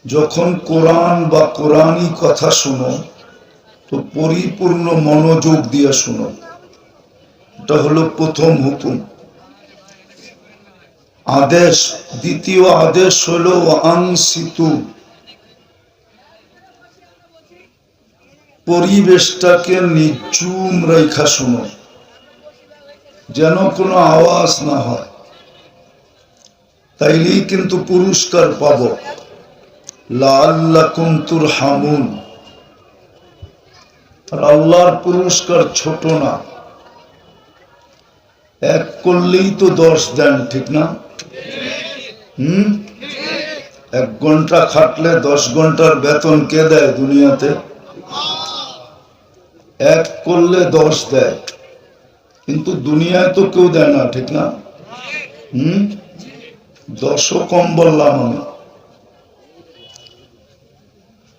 যখন কোরআন বা কোরআনী কথা শুনো তো পরিপূর্ণ মনোযোগ দিয়ে শুনো। এটা হলো প্রথম হুকুম, আদেশ। দ্বিতীয় আদেশ হলো আনসিতু, পরিবেশটাকে নিঝুম রেখা শুনো, যেন কোনো আওয়াজ না হয়, তাইলেই কিন্তু পুরস্কার পাবো। লাআল্লাকুম তুরহামুন। আর আল্লাহর পুরস্কার ছোট না, এক করলেই তো 10 দেন, ঠিক না? এক ঘন্টা খাটলে 10 ঘন্টার বেতন কে দেয় দুনিয়াতে? এক করলে 10 দেয়, কিন্তু দুনিয়ায় তো কেউ দেয় না, ঠিক না? 10ও কম বললাম আমি।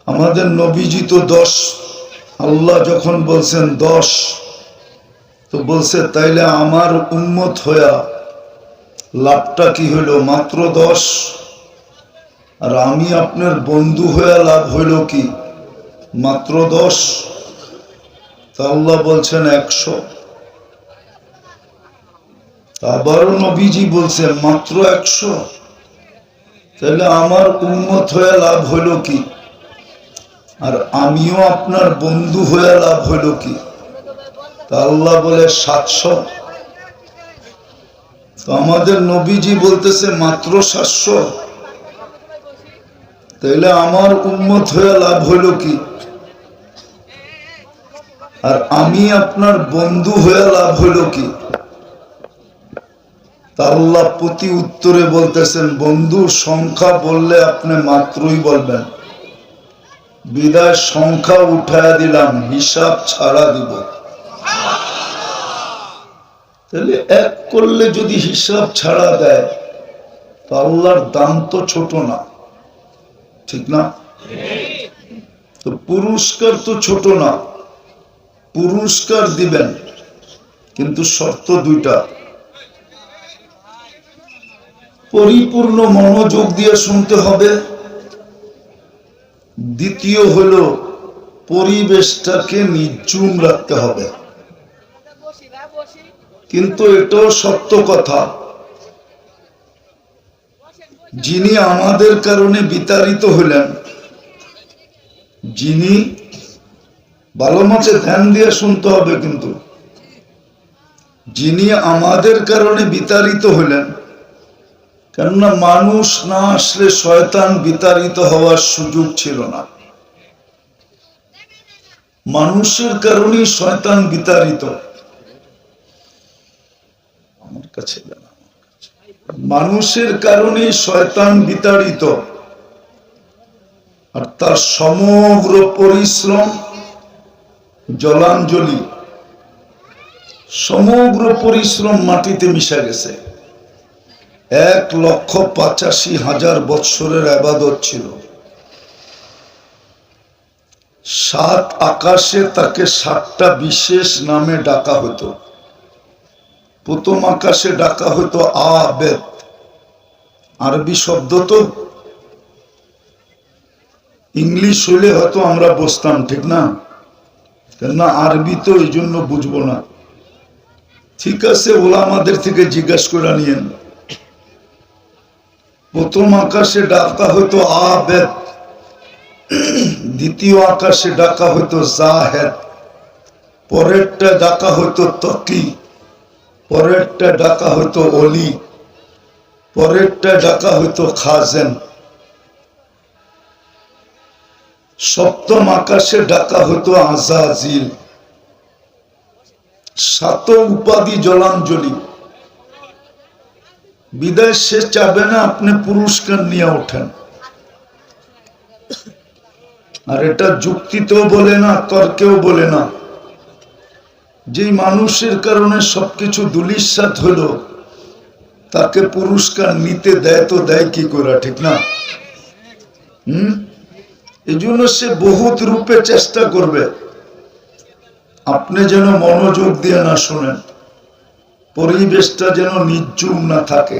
আমাদের নবীজি তো 10, আল্লাহ যখন বলছেন 10, তো বলছে তাইলে আমার উম্মত হইয়া লাভটা কি হইল? মাত্র 10। আর আমি আপনার বন্ধু হইয়া লাভ হইল কি? মাত্র 10। তা আল্লাহ বলছেন 100। আবারও নবীজি বলছেন মাত্র 100। তাহলে আমার উম্মত হইয়া লাভ হইল কি? আর আমিও আপনার বন্ধু হইয়া লাভ হইল কি? তা আল্লাহ বলে 700। তো আমাদের নবীজি বলতেছে মাত্র 700। তাইলে আমার উম্মত হয়ে লাভ হইল কি? আর আমি আপনার বন্ধু হয়ে লাভ হইল কি? তা আল্লাহ প্রতি উত্তরে বলতেছেন, বন্ধুর সংখ্যা বললে আপনি মাত্রই বলবেন, বিদায় সংখ্যা উঠায়া দিলাম, হিসাব ছাড়া দিব। তাহলে এক করলে যদি হিসাব ছাড়া দেয়, তা আল্লাহর দাম তো ছোট না, ঠিক না? তো পুরস্কার তো ছোট না, পুরস্কার দিবেন, কিন্তু শর্ত 2টা। পরিপূর্ণ মনোযোগ দিয়ে শুনতে হবে। দ্বিতীয় হলো পরিবেশটাকে নিঝুম রাখতে হবে। কিন্তু এটাও সত্য কথা, যিনি আমাদের কারণে বিতাড়িত হলেন, যিনি, ভালো মতে ধ্যান দিয়ে শুনতে হবে, কিন্তু যিনি আমাদের কারণে বিতাড়িত হলেন, কেননা মানুষ না আসলে শয়তান বিতাড়িত হওয়ার সুযোগ ছিল না। মানুষের কারণেই শয়তান বিতাড়িত। আমার কাছে মানুষের কারণেই শয়তান বিতাড়িত। আর তার সমগ্র পরিশ্রম, জলাঞ্জলি, সমগ্র পরিশ্রম মাটিতে মিশে গেছে। 1,85,000 বৎসরের ইবাদত ছিল। 7 আকাশে তাকে 7টা বিশেষ নামে ডাকা হতো। প্রথম আকাশে ডাকা হতো আবেদ, আরবি শব্দ, তো ইংলিশ হইলে হয়তো আমরা বুঝতাম, ঠিক না? কেননা আরবি তো এই জন্য বুঝবো না। ঠিক আছে, ওলামাদের থেকে জিজ্ঞাসা করে নিয়েন। প্রথম আকাশে ডাকা হতো আবেদ, দ্বিতীয় আকাশে ডাকা হতো জাহেদ, পরেরটা ডাকা হতো তকি, পরেরটা ডাকা হতো অলি, পরেরটা ডাকা হতো খাজেন, সপ্তম আকাশে ডাকা হতো আজাজিল। 7 উপাধি জলাঞ্জলি। বিদায় সে চাবে না আপনি পুরস্কার নিয়ে ওঠেন। আর এটা যুক্তিতেও বলে না, তর্কেও বলে না। যে মানুষের কারণে সবকিছু ধূলিসাৎ হলো, তাকে পুরস্কার নিতে দেয় তো দেয় কি করে, ঠিক না? এই জন্য সে বহুত রূপে চেষ্টা করবে, আপনি যেন মনোযোগ দিয়ে না শোনেন, পরিবেশটা যেন নিঝুম না থাকে,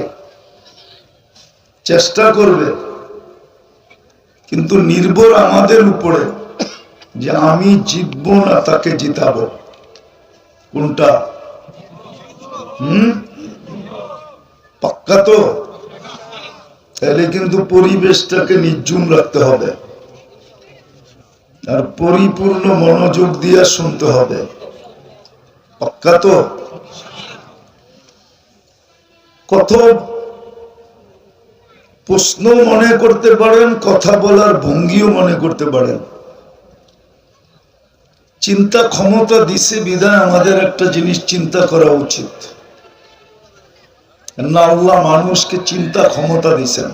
চেষ্টা করবে। কিন্তু নির্ভর আমাদের উপরে যে আমি জিতবো না তাকে জিতাবো। কোনটা? পাক্কা তো? তাহলে কিন্তু পরিবেশটাকে নির্জুম রাখতে হবে আর পরিপূর্ণ মনোযোগ দিয়ে শুনতে হবে। পাক্কা তো? কত প্রশ্ন মনে করতে পারেন, কথা বলার ভঙ্গিও মনে করতে পারেন। চিন্তা ক্ষমতা দিছে বিধায় আমাদের একটা জিনিস চিন্তা করা উচিত না, আল্লাহ মানুষকে চিন্তা ক্ষমতা দিছেন,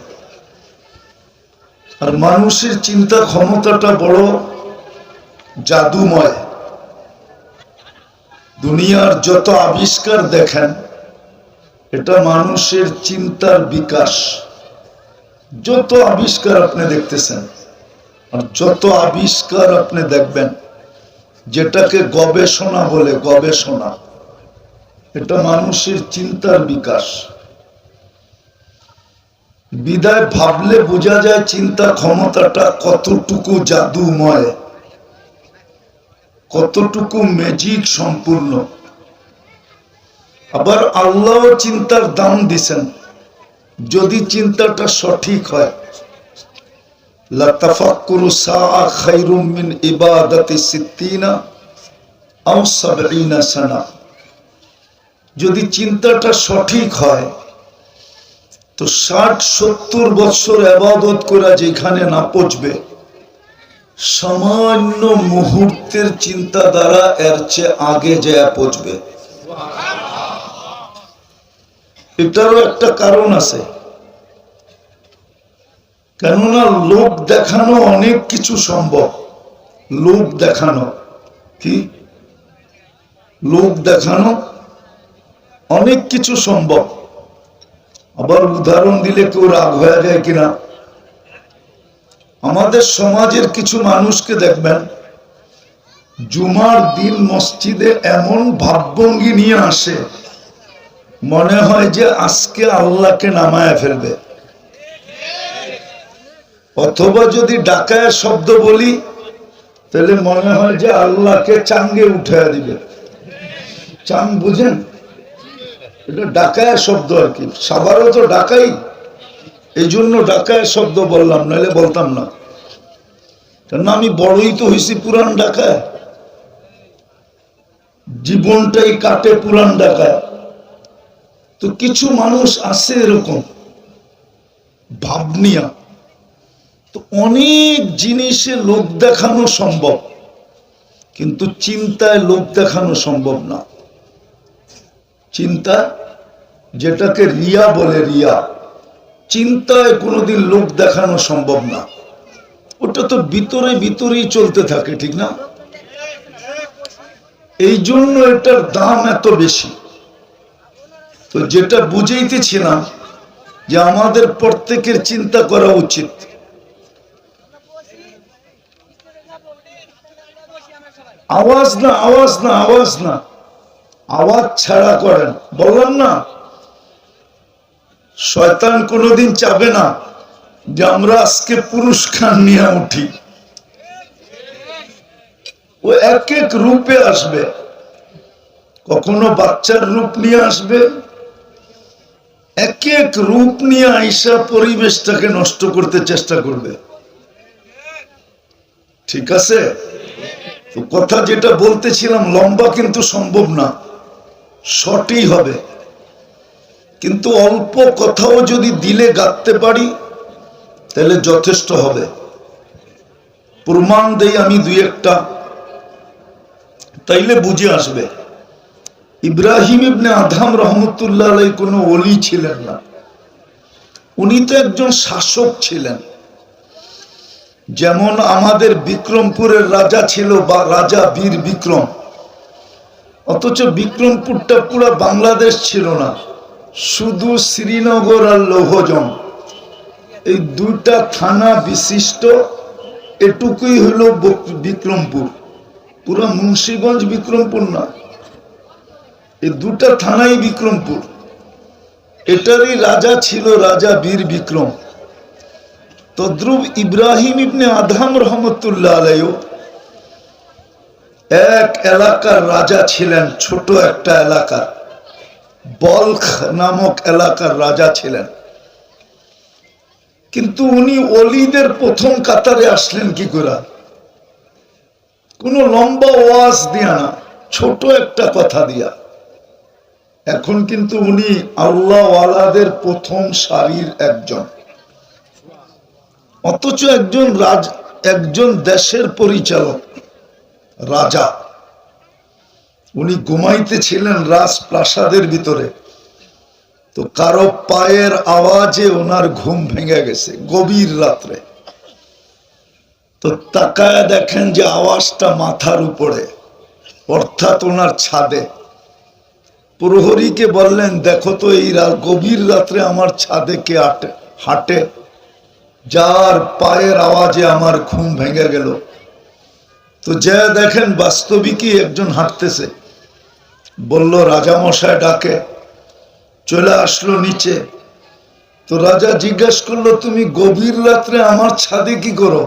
আর মানুষের চিন্তা ক্ষমতাটা বড় জাদুময়। দুনিয়ার যত আবিষ্কার দেখেন এটা মানুষের চিন্তার বিকাশ। যত আবিষ্কার আপনি দেখতেছেন আর যত আবিষ্কার আপনি দেখবেন, যেটাকে গবেষণা বলে, গবেষণা, এটা মানুষের চিন্তার বিকাশ। বিদায় ভাবলে বোঝা যায় চিন্তা ক্ষমতাটা কতটুকু জাদুময়, কতটুকু ম্যাজিক সম্পূর্ণ। আবার আল্লাহ চিন্তার দাম দিছেন, যদি চিন্তাটা সঠিক হয়। লাতাফাক্কুরু সাআ খায়রুম মিন ইবাদাতি সিত্তিনা আও সাবঈনা সানা। যদি চিন্তাটা সঠিক হয় তো ৬০-৭০ বছর ইবাদত করা যেখানে না পৌঁছবে, সামান্য মুহূর্তের চিন্তা দ্বারা এর চেয়ে আগে যায় পৌঁছবে। এটারও একটা কারণ আছে, কেননা লোক দেখানো অনেক কিছু সম্ভব। লোক দেখানো কি? লোক দেখানো অনেক কিছু সম্ভব। আবার উদাহরণ দিলে কেউ রাগ হয়ে যায় কিনা, আমাদের সমাজের কিছু মানুষকে দেখবেন জুমার দিন মসজিদে এমন ভাবভঙ্গি নিয়ে আসে, মনে হয় যে আজকে আল্লাহকে নামায়া ফেলবে। অথবা যদি ডাকায়া শব্দ বলি তাহলে মনে হয় যে আল্লাহকে চাঙ্গে উঠায়া দিবে। চাং বুঝেন? এটা ডাকায়া শব্দ আর কি। সবারও তো ডাকাই, এই জন্য ডাকায়া শব্দ বললাম, নাহলে বলতাম না। কেন আমি বড়ই তো হয়েছি পুরান ডাকায়, জীবনটাই কাটে পুরান ডাকায়। তো কিছু মানুষ আছে এরকম ভাবনিয়া। তো অনেক জিনিসে লোক দেখানো সম্ভব, কিন্তু চিন্তায় লোক দেখানো সম্ভব না। চিন্তা, যেটাকে রিয়া বলে, রিয়া, চিন্তায় কোনোদিন লোক দেখানো সম্ভব না। ওটা তো ভিতরে ভিতরেই চলতে থাকে, ঠিক না? এই জন্য এটার দাম এত বেশি। তো যেটা বুঝাইতেছিলাম যে আমাদের প্রত্যেকের চিন্তা করা উচিত। আওয়াজ না, আওয়াজ না, আওয়াজ না, আওয়াজ ছাড়া করেন। বললাম না, শয়তান কোনোদিন চাবে না যে আমরা আজকে পুরস্কার নিয়ে উঠি। ও এক এক রূপে আসবে, কখনো বাচ্চার রূপ নিয়ে আসবে, এক এক রূপ নিয়ে আইসা পরিবেশটাকে নষ্ট করতে চেষ্টা করবে। ঠিক আছে? তো কথা যেটা বলতেছিলাম, লম্বা কিন্তু সম্ভব না, শর্টই হবে। কিন্তু অল্প কথাও যদি দিলে গাঁথতে পারি তাহলে যথেষ্ট হবে। প্রমাণ দেই আমি দুই একটা, তাইলে বুঝে আসবে। ইব্রাহিম ইবনে আদহাম রহমতুল্লাহ আলাইহি কোনো ওলি ছিলেন না, উনি তো একজন শাসক ছিলেন। যেমন আমাদের বিক্রমপুরের রাজা ছিল, বা রাজা বীর বিক্রম, অথচ বিক্রমপুরটা পুরো বাংলাদেশ ছিল না, শুধু শ্রীনগর আর লৌহজং, এই দুইটা থানা বিশিষ্ট এটুকুই হলো বিক্রমপুর। পুরো মুন্সিগঞ্জ বিক্রমপুর না, এই দুটা থানাই বিক্রমপুর। এটারই রাজা ছিল রাজা বীর বিক্রম। তদ্রুপ ইব্রাহিম ইবনে আদহাম রহমতুল্লাহ আলাইহি এক এলাকার রাজা ছিলেন, ছোট একটা এলাকা, বলখ নামক এলাকার রাজা ছিলেন। কিন্তু উনি ওলিদের প্রথম কাতারে আসলেন কি করে? কোন লম্বা ওয়াজ দিয়া না, ছোট একটা কথা দিয়া। এখন কিন্তু উনি আল্লাহ ওয়ালাদের প্রথম সারির একজন, অথচ একজন দেশের পরিচালক, রাজা। উনি ঘুমাইতেছিলেন রাজপ্রাসাদের ভিতরে, তো কারো পায়ের আওয়াজে ওনার ঘুম ভেঙে গেছে গভীর রাত্রে। তো তাকায় দেখেন যে আওয়াজটা মাথার উপরে, অর্থাৎ ওনার ছাদে। প্রহরীকে বললেন, দেখো তো এই গভীর রাত্রে আমার ছাদে কে হাঁটে, যার পায়ের আওয়াজে আমার ঘুম ভেঙে গেল। তো যা দেখেন বাস্তবিকই একজন হাঁটতেছে। বলল রাজামশাই ডাকে, চলে আসলো নিচে। তো রাজা জিজ্ঞেস করলো, তুমি গভীর রাত্রে আমার ছাদে কি করো?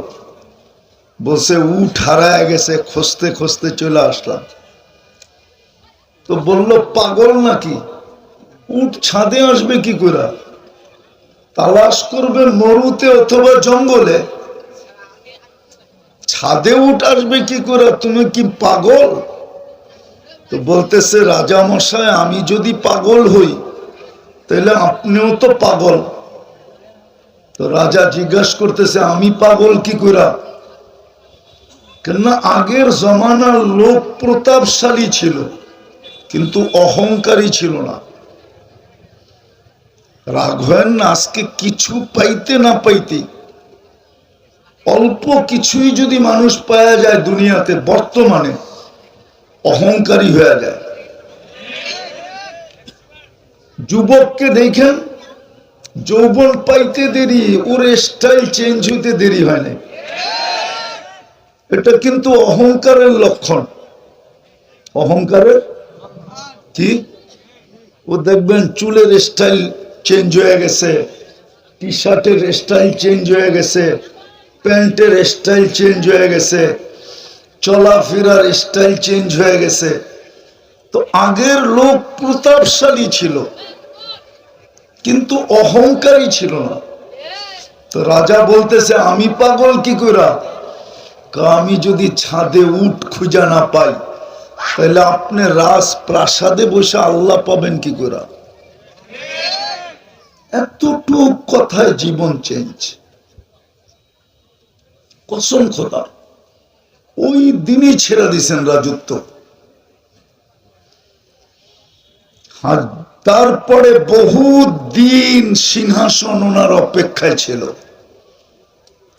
বলছে উঠ হারায় গেছে, খুঁজতে খুঁজতে চলে আসলাম। তো বলল পাগল নাকি, উঠ ছাদে আসবে কি করে? তালাশ করবে মরুতে অথবা জঙ্গলে, ছাদে উঠ আসবে কি করে? তুমি কি পাগল? তো বলতেছে রাজা মশাই, আমি যদি পাগল হই তাহলে আপনিও তো পাগল। তো রাজা জিজ্ঞাসা করতেছে, আমি পাগল কি করে? কেননা আগের জমানার লোক প্রতাপশালী ছিল কিন্তু অহংকারী ছিল না। রাগ হয় না, আজকে কিছু পাইতে না পাইতে, অল্প কিছুই যদি মানুষ পাওয়া যায় দুনিয়াতে, বর্তমানে অহংকারী হয়ে যায়। যুবককে দেখেন, যৌবন পাইতে দেরি, ওর স্টাইল চেঞ্জ হইতে দেরি হয় না। এটা কিন্তু অহংকারের লক্ষণ। অহংকারের কি? ও দেখবেন চুলের স্টাইল চেঞ্জ হয়ে গেছে, টি শার্টের স্টাইল চেঞ্জ হয়ে গেছে, প্যান্টের স্টাইল চেঞ্জ হয়ে গেছে, চলাফেরার স্টাইল চেঞ্জ হয়ে গেছে। তো আগের লোক প্রতাপশালী ছিল কিন্তু অহংকারী ছিল না। তো রাজা বলতেছে, আমি পাগল কি করে? আমি যদি ছাদে উঠ খুঁজা না পাই তাহলে আপনি রাজপ্রাসাদে বসে আল্লাহ পাবেন কি করে? এতটুক কথায় জীবন চেঞ্জ। কসম খোদা, ওই দিনই ছেড়ে দিয়েছেন রাজত্ব। তারপরে বহু দিন সিংহাসন ওনার অপেক্ষায় ছিল।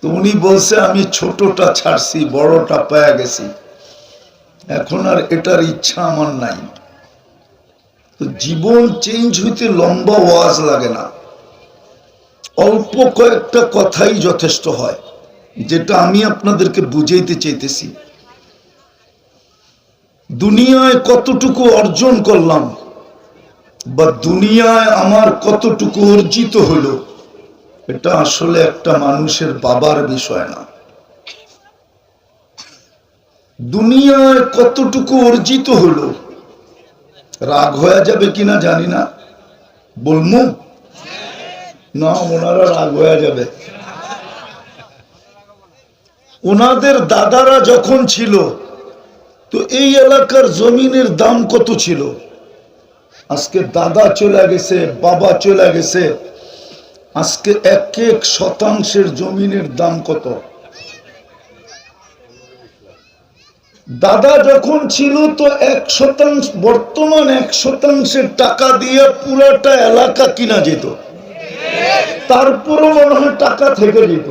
তো উনি বলছে, আমি ছোটটা ছাড়ছি, বড়টা পেয়ে গেছি, এখন আর এটার ইচ্ছা আমার নাই। তো জীবন চেঞ্জ হইতে লম্বা ওয়াজ লাগে না, অল্প কয়েকটা কথাই যথেষ্ট হয়, যেটা আমি আপনাদেরকে বুঝাইতে চাইতেছি। দুনিয়ায় কতটুকু অর্জন করলাম বা দুনিয়ায় আমার কতটুকু অর্জিত হলো, এটা আসলে একটা মানুষের বাবার বিষয় না। দুনিয়ায় কতটুকু অর্জিত হলো, রাগ হয়ে যাবে কিনা জানি না, বলমু না, ওনারা রাগ হয়ে যাবে। ওনাদের দাদারা যখন ছিল, তো এই এলাকার জমিনের দাম কত ছিল? আজকে দাদা চলে গেছে, বাবা চলে গেছে, আজকে এক এক শতাংশের জমিনের দাম কত? দাদা যখন ছিল তো 1%, বর্তমান 1%-এর টাকা দিয়ে পুরোটা এলাকা কিনা যেত, তারপরও মনে হয় টাকা থেকে যেত,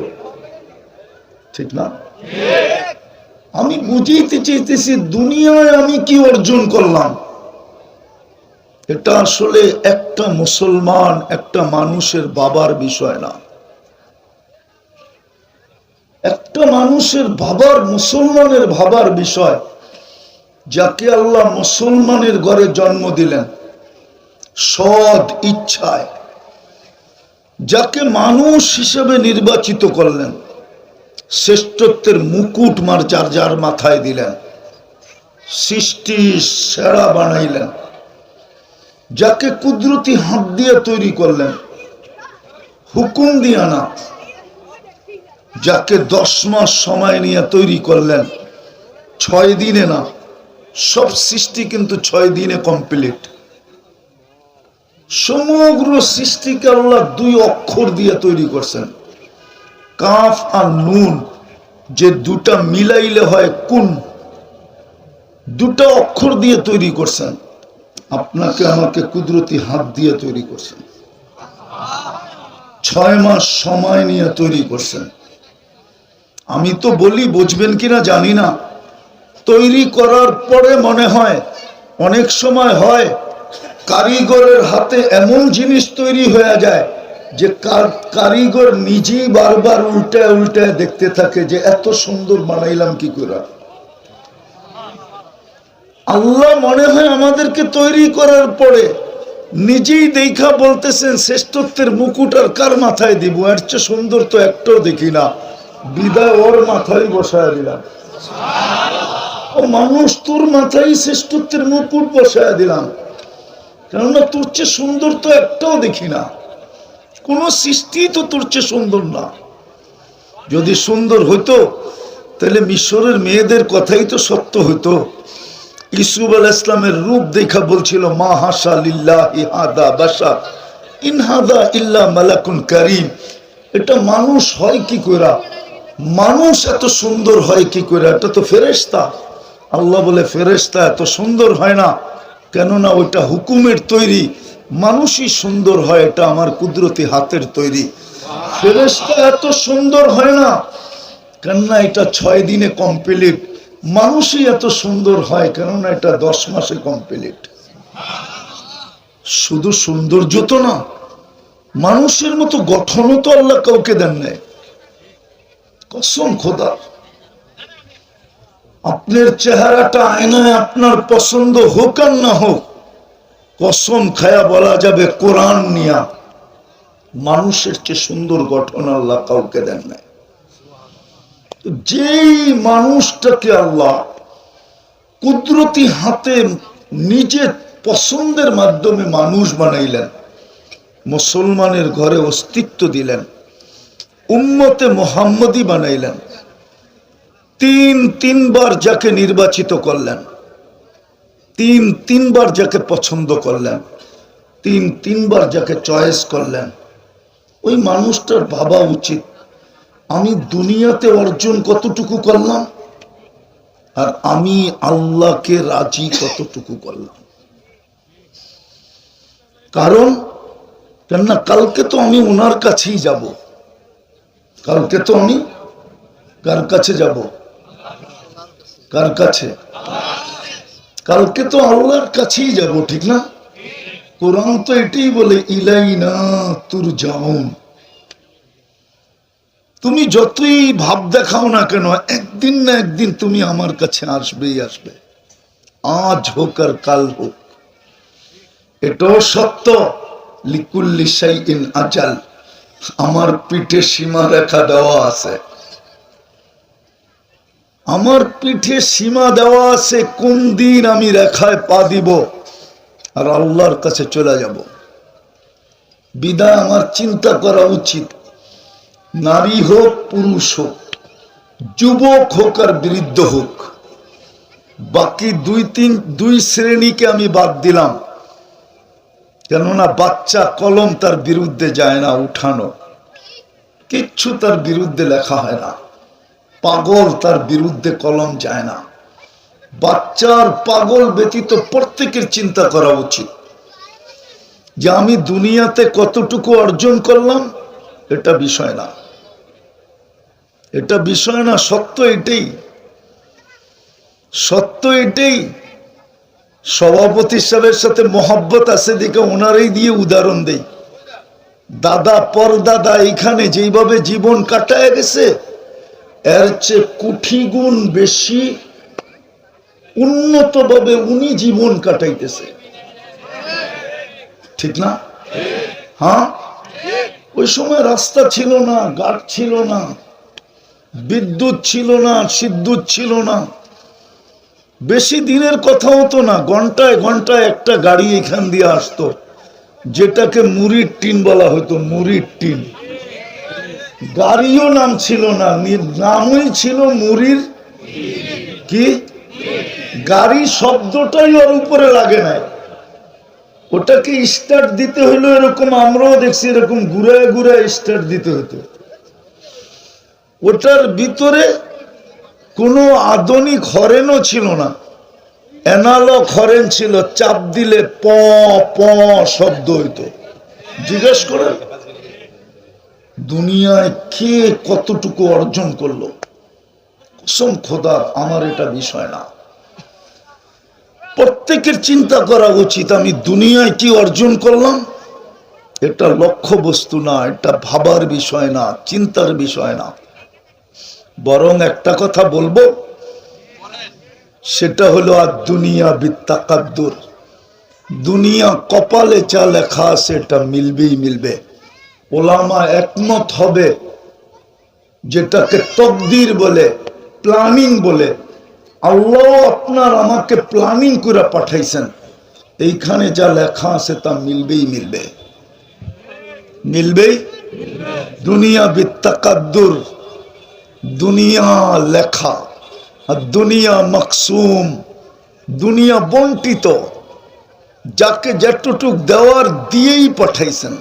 ঠিক না? আমি বুঝাইতে চাইতেছি, দুনিয়ায় আমি কি অর্জন করলাম, এটা আসলে একটা মুসলমান, একটা মানুষের বাবার বিষয় না। একটা মানুষের বাবার, মুসলমানের ভাবার বিষয়, যাকে আল্লাহ মুসলমানের ঘরে জন্ম দিলেন, সৎ ইচ্ছায় যাকে মানুষ হিসেবে নির্বাচিত করলেন, শ্রেষ্ঠত্বের মুকুট যার মাথায় দিলেন, সৃষ্টি সেরা বানাইলেন, যাকে কুদরতি হাত দিয়ে তৈরি করলেন, হুকুম দিয়া না, যাকে 10 মাস সময় নিয়ে তৈরি করলেন, 6 দিনে না। সব সৃষ্টি কিন্তু 6 দিনে কমপ্লিট। সমগ্র সৃষ্টিকে আল্লাহ 2 অক্ষর দিয়ে তৈরি করছেন, কাফ আর নুন, যে দুটা মিলাইলে হয় কুন। 2টা অক্ষর দিয়ে তৈরি করছেন। আপনাকে আমাকে কুদরতি হাত দিয়ে তৈরি করছেন, 6 মাস সময় নিয়ে তৈরি করছেন। আমি তো বলি, বুঝবেন কিনা জানি না, তৈরি করার পরে মনে হয়, অনেক সময় হয় কারিগরের হাতে এমন জিনিস তৈরি হয়ে যায় যে কারিগর নিজেই বারবার উল্টায় উল্টায় দেখতে থাকে যে এত সুন্দর বানাইলাম কি করে। আল্লাহ মনে হয় আমাদেরকে তৈরি করার পরে নিজেই দেখা বলতেছেন, শ্রেষ্ঠত্বের মুকুট আর কার মাথায় দিব, এর চেয়ে সুন্দর তো একটাও দেখি না, বিদায় ওর মাথায় বসায় দিলাম। ও মানুষ, তোর মাথায় শ্রেষ্ঠত্বের মুকুট বসায় দিলাম, কেননা তোর চেয়ে সুন্দর তো একটাও দেখি না, কোন সৃষ্টি তো তোর চেয়ে সুন্দর না। যদি সুন্দর হইতো তাহলে মিশরের মেয়েদের কথাই তো সত্য হইতো। ইউসুফ আলাইহিস সালামের রূপ দেখা বলছিল, মা হাসা লিল্লাহি হাদা বাশার ইন হাদা ইল্লা মালাকুন কারীম। এটা মানুষ হয় কি কইরা, মানুষ এত সুন্দর হয় কি কইরা, এটা তো ফেরেশতা। আল্লাহ বলে ফেরেশতা এত সুন্দর হয় না, কেননা ওইটা হুকুমের তৈরি। মানুষই সুন্দর হয়, এটা আমার কুদরতি হাতের তৈরি। ফেরেশতা এত সুন্দর হয় না, কেননা এটা 6 দিনে কমপ্লিট। মানুষই এত সুন্দর হয়, কেননা এটা 10 মাসে কমপ্লিট। শুধু সৌন্দর্য তো না, মানুষের মতো গঠনও তো আল্লাহ কাউকে দেন নাই। কসম খোদা, আপনার চেহারাটা আয়নায় আপনার পছন্দ হোক আর না হোক, কসম খায়া বলা যাবে কোরআন নিয়া, মানুষের চেয়ে সুন্দর গঠন আল্লাহ কাউকে দেন নাই। যেই মানুষটাকে আল্লাহ কুদরতি হাতে নিজের পছন্দের মাধ্যমে মানুষ বানাইলেন, মুসলমানের ঘরে অস্তিত্ব দিলেন, উম্মতে মুহাম্মদী বানাইলেন, 3বার যাকে নির্বাচিত করলেন, 3বার যাকে পছন্দ করলেন, 3বার যাকে চয়েস করলেন, ওই মানুষটার ভাবা উচিত আমি দুনিয়াতে অর্জন কতটুকু করলাম আর আমি আল্লাহকে রাজি কতটুকু করলাম। কারণ কেননা কালকে তো আমি ওনার কাছেই যাব, কালকে তো আমি কার কাছে যাব, কার কাছে? কালকে তো আল্লাহর কাছেই যাব, ঠিক না? কোরআন তো এটাই বলে, ইলাইনা তুরজাউন। তুমি যতই ভাব দেখাও না কেন, একদিন না একদিন তুমি আমার কাছে আসবেই আসবে, আজ হোক আর কাল হোক। এটাও সত্য, লিকুল্লি শাইইন আজাল, আমার পিঠে সীমা রেখা দেওয়া আছে, আমার পিঠে সীমা দেওয়া আছে, কোন দিন আমি রেখায় পা দিব আর আল্লাহর কাছে চলে যাব। বিদায় আমার চিন্তা করা উচিত, নারী হোক পুরুষ হোক, যুবক হোক আর বৃদ্ধ হোক, বাকি 2 শ্রেণীকে আমি বাদ দিলাম। কেননা বাচ্চা কলম তার বিরুদ্ধে যায় না উঠানো, কিচ্ছু তার বিরুদ্ধে লেখা হয় না, পাগল তার বিরুদ্ধে কলম যায় না। বাচ্চার পাগল ব্যতীত প্রত্যেকের চিন্তা করা উচিত যে আমি দুনিয়াতে কতটুকু অর্জন করলাম। এটা বিষয় না, এটা বিষয় না, সত্য এটাই, সত্য এটাই। সভাপতি সাহেবের সাথে মহব্বত আছে দেখে ওনারই দিয়ে উদাহরণ দেই। দাদা পরদাদা এখানে যেইভাবে জীবন কাটায় গেছে, এর চেয়ে কোটি গুণ বেশি উন্নত ভাবে উনি জীবন কাটাইতেছে, ঠিক না? হ্যাঁ, ওই সময় রাস্তা ছিল না, ঘাট ছিল না, বিদ্যুৎ ছিল না, সিদ্যুৎ ছিল না। বেশি দিনের কথা হতো না, ঘন্টায় ঘন্টায় একটা গাড়ি এখান দিয়ে আসতো, যেটাকে মুড়ির টিন বলা হতো। মুড়ির টিন, গাড়িও নাম ছিল না, নামই ছিল মুড়ির কি, গাড়ি শব্দটাই ওর উপরে লাগে না। ওটাকে স্টার্ট দিতে হইলো এরকম, আমরাও দেখছি এরকম ঘুরে ঘুরে স্টার্ট দিতে হতো। ওটার ভিতরে কোনো আধুনিক হরেনও ছিল না, অ্যানালগ হরেন ছিল, চাপ দিলে প প শব্দ হইতো। জিজ্ঞেস করে দুনিয়ায় কে কতটুকু অর্জন করলো, কসম খোদা আমার এটা বিষয় না। প্রত্যেকের চিন্তা করা উচিত আমি দুনিয়ায় কি অর্জন করলাম। এটা লক্ষ্য বস্তু না, এটা ভাবার বিষয় না, চিন্তার বিষয় না। বরং একটা কথা বলবো, সেটা হলো আর দুনিয়া বিত্তাকাদ্দুর, দুনিয়া কপালে যা লেখা আছে এটা মিলবেই মিলবে। ওলামা একমত হবে, যেটাকে তকদির বলে, প্ল্যানিং বলে। আল্লাহ আপনার আমাকে প্ল্যানিং করে পাঠাইছেন, এইখানে যা লেখা আছে তা মিলবেই মিলবে, মিলবেই। দুনিয়া বিত্তাকাদ্দুর, দুনিয়া লেখা, আর দুনিয়া মাকসুম, দুনিয়া বন্টিত, যাকে যেটুক দেওয়ার দিয়েই পাঠাইছেন।